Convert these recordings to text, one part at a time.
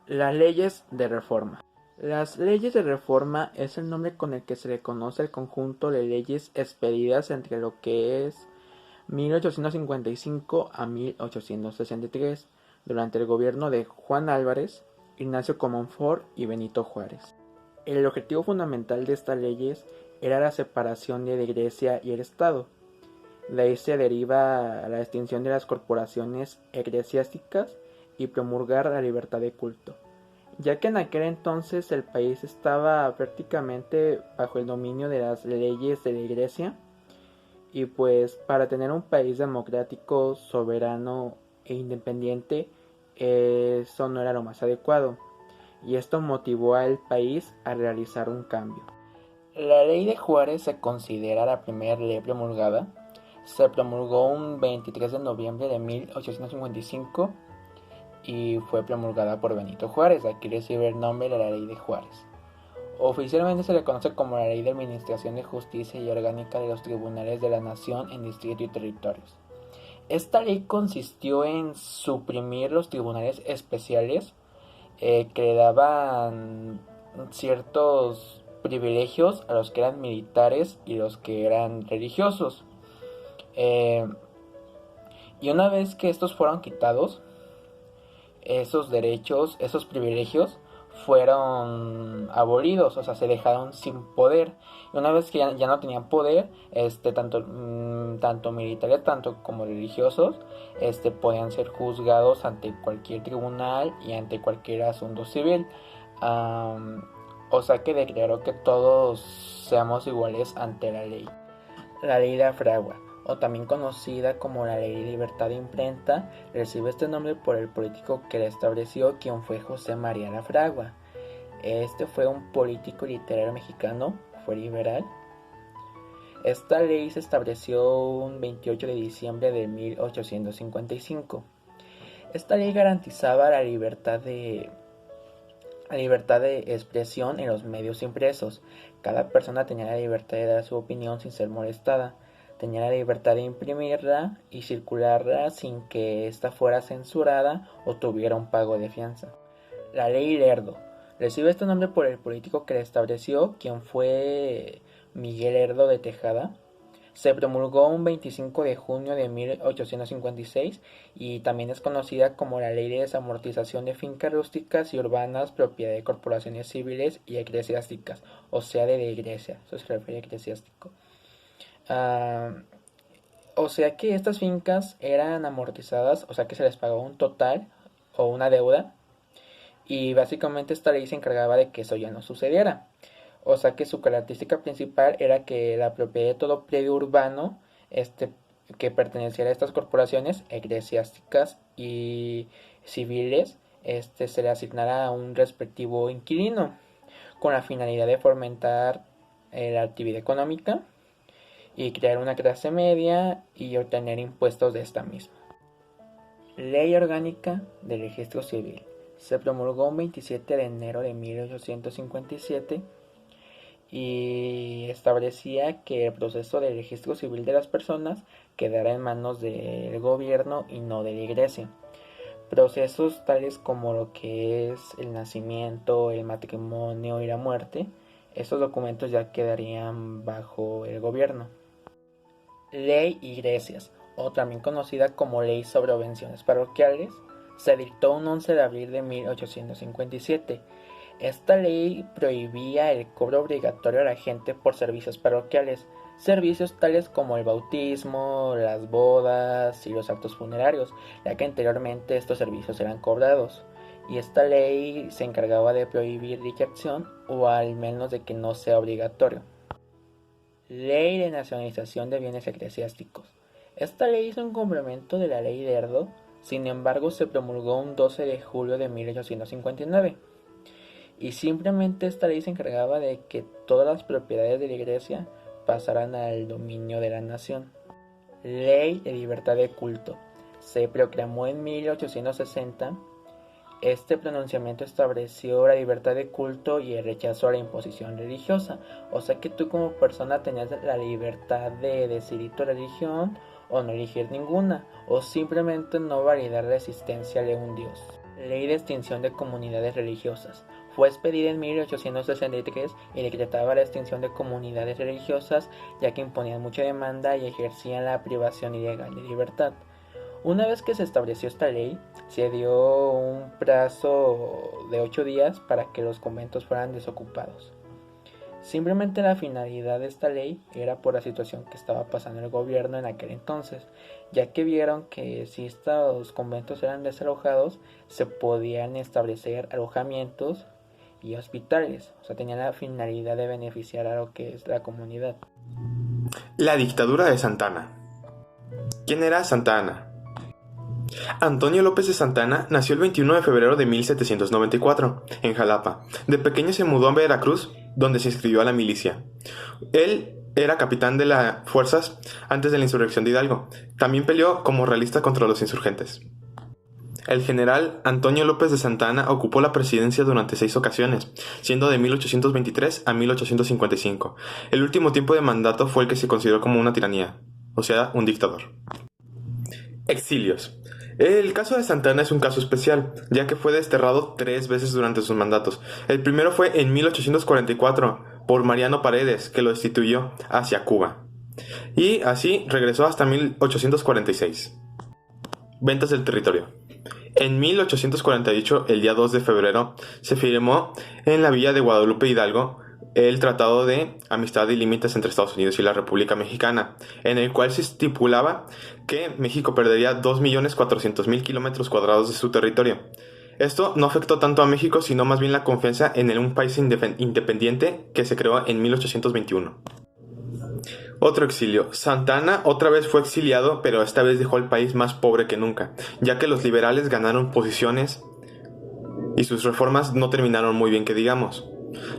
Las leyes de reforma. Las leyes de reforma es el nombre con el que se le conoce el conjunto de leyes expedidas entre lo que es 1855 a 1863, durante el gobierno de Juan Álvarez, Ignacio Comonfort y Benito Juárez. El objetivo fundamental de estas leyes era la separación de la Iglesia y el Estado. De ahí se deriva la extinción de las corporaciones eclesiásticas y promulgar la libertad de culto, ya que en aquel entonces el país estaba prácticamente bajo el dominio de las leyes de la Iglesia, y pues para tener un país democrático, soberano e independiente, eso no era lo más adecuado, y esto motivó al país a realizar un cambio. La ley de Juárez se considera la primera ley promulgada. Se promulgó un 23 de noviembre de 1855 y fue promulgada por Benito Juárez. Aquí recibe el nombre de la Ley de Juárez. Oficialmente se le conoce como la Ley de Administración de Justicia y Orgánica de los Tribunales de la Nación en Distrito y Territorios. Esta ley consistió en suprimir los tribunales especiales que le daban ciertos privilegios a los que eran militares y los que eran religiosos. Y una vez que estos fueron quitados, esos derechos, esos privilegios fueron abolidos, o sea, se dejaron sin poder. Y una vez que ya no tenían poder, tanto militares, tanto como religiosos, podían ser juzgados ante cualquier tribunal y ante cualquier asunto civil. O sea que declaró que todos seamos iguales ante la ley. La ley de Afragua, o también conocida como la Ley de Libertad de Imprenta, recibe este nombre por el político que la estableció, quien fue José María Lafragua. Este fue un político y literario mexicano, fue liberal. Esta ley se estableció un 28 de diciembre de 1855. Esta ley garantizaba la libertad de expresión en los medios impresos. Cada persona tenía la libertad de dar su opinión sin ser molestada. Tenía la libertad de imprimirla y circularla sin que ésta fuera censurada o tuviera un pago de fianza. La ley Lerdo recibe este nombre por el político que la estableció, quien fue Miguel Lerdo de Tejada. Se promulgó un 25 de junio de 1856 y también es conocida como la Ley de Desamortización de Fincas Rústicas y Urbanas, propiedad de corporaciones civiles y eclesiásticas, o sea, de la iglesia, eso se refiere a eclesiástico. O sea que estas fincas eran amortizadas, o sea que se les pagaba un total o una deuda, y básicamente esta ley se encargaba de que eso ya no sucediera. O sea que su característica principal era que la propiedad de todo predio urbano que perteneciera a estas corporaciones eclesiásticas y civiles se le asignara a un respectivo inquilino, con la finalidad de fomentar la actividad económica y crear una clase media y obtener impuestos de esta misma. Ley Orgánica del Registro Civil. Se promulgó un 27 de enero de 1857 y establecía que el proceso del registro civil de las personas quedara en manos del gobierno y no de la iglesia. Procesos tales como lo que es el nacimiento, el matrimonio y la muerte, estos documentos ya quedarían bajo el gobierno. Ley Iglesias, o también conocida como Ley sobre Obvenciones Parroquiales, se dictó un 11 de abril de 1857. Esta ley prohibía el cobro obligatorio a la gente por servicios parroquiales, servicios tales como el bautismo, las bodas y los actos funerarios, ya que anteriormente estos servicios eran cobrados, y esta ley se encargaba de prohibir dicha acción o al menos de que no sea obligatorio. Ley de Nacionalización de Bienes Eclesiásticos. Esta ley es un complemento de la Ley Lerdo, sin embargo se promulgó un 12 de julio de 1859. Y simplemente esta ley se encargaba de que todas las propiedades de la iglesia pasaran al dominio de la nación. Ley de Libertad de Culto. Se proclamó en 1860. Este pronunciamiento estableció la libertad de culto y el rechazo a la imposición religiosa. O sea que tú como persona tenías la libertad de decidir tu religión o no elegir ninguna, o simplemente no validar la existencia de un Dios. Ley de extinción de comunidades religiosas. Fue expedida en 1863 y decretaba la extinción de comunidades religiosas, ya que imponían mucha demanda y ejercían la privación ilegal de libertad. Una vez que se estableció esta ley, se dio un plazo de 8 días para que los conventos fueran desocupados. Simplemente la finalidad de esta ley era por la situación que estaba pasando el gobierno en aquel entonces, ya que vieron que si estos conventos eran desalojados, se podían establecer alojamientos y hospitales. O sea, tenían la finalidad de beneficiar a lo que es la comunidad. La dictadura de Santa Anna. ¿Quién era Santa Anna? Antonio López de Santa Anna nació el 21 de febrero de 1794, en Jalapa. De pequeño se mudó a Veracruz, donde se inscribió a la milicia. Él era capitán de las fuerzas antes de la insurrección de Hidalgo. También peleó como realista contra los insurgentes. El general Antonio López de Santa Anna ocupó la presidencia durante 6 ocasiones, siendo de 1823 a 1855. El último tiempo de mandato fue el que se consideró como una tiranía, o sea, un dictador. Exilios. El caso de Santa Anna es un caso especial, ya que fue desterrado 3 veces durante sus mandatos. El primero fue en 1844 por Mariano Paredes, que lo destituyó hacia Cuba. Y así regresó hasta 1846. Ventas del territorio. En 1848, el día 2 de febrero, se firmó en la villa de Guadalupe Hidalgo el Tratado de Amistad y Límites entre Estados Unidos y la República Mexicana, en el cual se estipulaba que México perdería 2.400.000 kilómetros cuadrados de su territorio. Esto no afectó tanto a México, sino más bien la confianza en un país independiente que se creó en 1821. Otro exilio. Santa Anna otra vez fue exiliado, pero esta vez dejó el país más pobre que nunca, ya que los liberales ganaron posiciones y sus reformas no terminaron muy bien que digamos.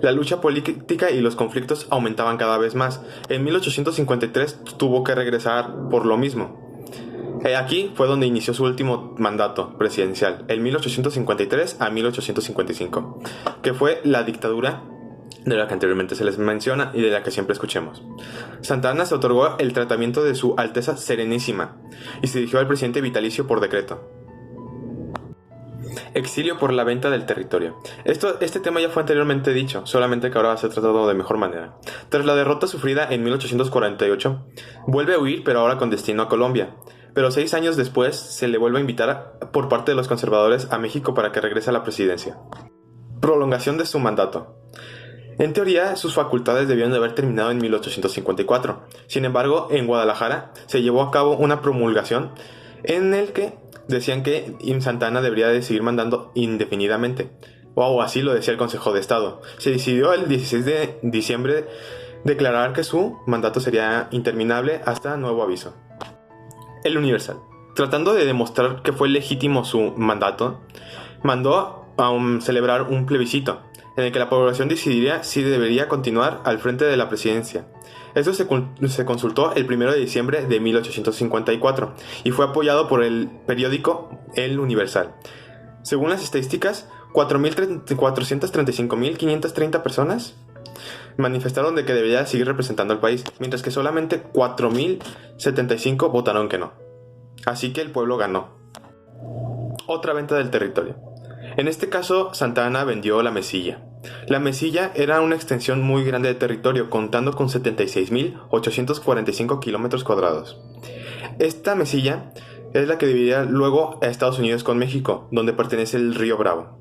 La lucha política y los conflictos aumentaban cada vez más. En 1853 tuvo que regresar por lo mismo. Aquí fue donde inició su último mandato presidencial, en 1853 a 1855, que fue la dictadura de la que anteriormente se les menciona y de la que siempre escuchemos. Santa Anna se otorgó el tratamiento de su Alteza Serenísima y se dirigió al presidente vitalicio por decreto. Exilio por la venta del territorio. Este tema ya fue anteriormente dicho, solamente que ahora va a ser tratado de mejor manera. Tras la derrota sufrida en 1848, vuelve a huir, pero ahora con destino a Colombia. Pero 6 años después se le vuelve a invitar por parte de los conservadores a México para que regrese a la presidencia. Prolongación de su mandato. En teoría, sus facultades debieron de haber terminado en 1854. Sin embargo, en Guadalajara se llevó a cabo una promulgación en el que decían que Santa Anna debería de seguir mandando indefinidamente, o así lo decía el Consejo de Estado. Se decidió el 16 de diciembre declarar que su mandato sería interminable hasta nuevo aviso. El Universal. Tratando de demostrar que fue legítimo su mandato, mandó a celebrar un plebiscito en el que la población decidiría si debería continuar al frente de la presidencia. Esto se consultó el 1 de diciembre de 1854 y fue apoyado por el periódico El Universal. Según las estadísticas, 435.530 personas manifestaron de que debería seguir representando al país, mientras que solamente 4.075 votaron que no. Así que el pueblo ganó. Otra venta del territorio. En este caso, Santa Anna vendió la Mesilla. La Mesilla era una extensión muy grande de territorio, contando con 76.845 kilómetros cuadrados. Esta Mesilla es la que dividía luego a Estados Unidos con México, donde pertenece el río Bravo.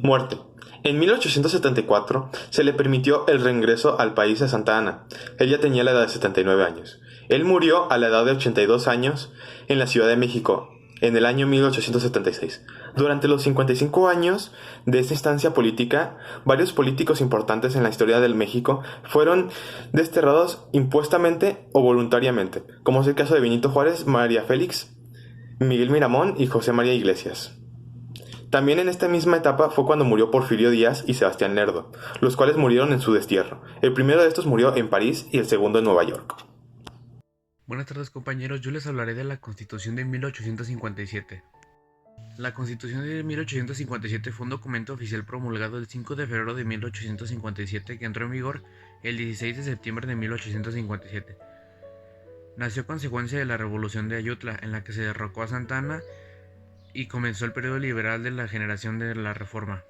Muerte. En 1874 se le permitió el reingreso al país a Santa Anna. Ella tenía la edad de 79 años. Él murió a la edad de 82 años en la Ciudad de México, en el año 1876. Durante los 55 años de esta instancia política, varios políticos importantes en la historia del México fueron desterrados impuestamente o voluntariamente, como es el caso de Benito Juárez, María Félix, Miguel Miramón y José María Iglesias. También en esta misma etapa fue cuando murió Porfirio Díaz y Sebastián Lerdo, los cuales murieron en su destierro. El primero de estos murió en París y el segundo en Nueva York. Buenas tardes compañeros, yo les hablaré de la Constitución de 1857. La Constitución de 1857 fue un documento oficial promulgado el 5 de febrero de 1857 que entró en vigor el 16 de septiembre de 1857. Nació a consecuencia de la Revolución de Ayutla, en la que se derrocó a Santa Anna y comenzó el periodo liberal de la generación de la Reforma.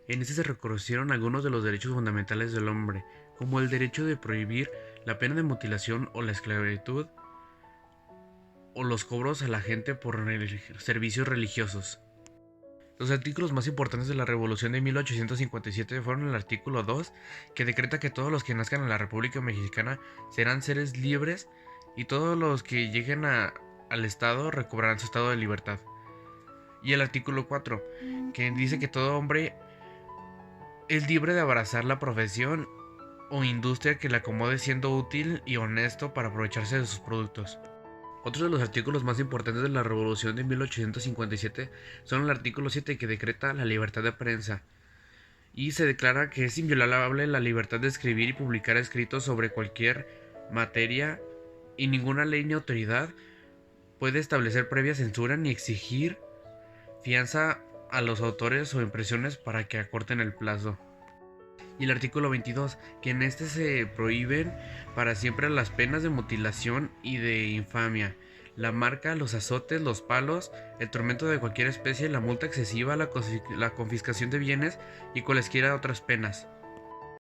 En este se reconocieron algunos de los derechos fundamentales del hombre, como el derecho de prohibir la pena de mutilación o la esclavitud, o los cobros a la gente por servicios religiosos. Los artículos más importantes de la Revolución de 1857 fueron el artículo 2, que decreta que todos los que nazcan en la República Mexicana serán seres libres y todos los que lleguen al Estado recobrarán su estado de libertad. Y el artículo 4, que dice que todo hombre es libre de abrazar la profesión o industria que le acomode siendo útil y honesto para aprovecharse de sus productos. Otros de los artículos más importantes de la Revolución de 1857 son el artículo 7, que decreta la libertad de prensa, y se declara que es inviolable la libertad de escribir y publicar escritos sobre cualquier materia, y ninguna ley ni autoridad puede establecer previa censura ni exigir fianza a los autores o impresiones para que acorten el plazo. Y el artículo 22, que en este se prohíben para siempre las penas de mutilación y de infamia, la marca, los azotes, los palos, el tormento de cualquier especie, la multa excesiva, la confiscación de bienes y cualesquiera otras penas.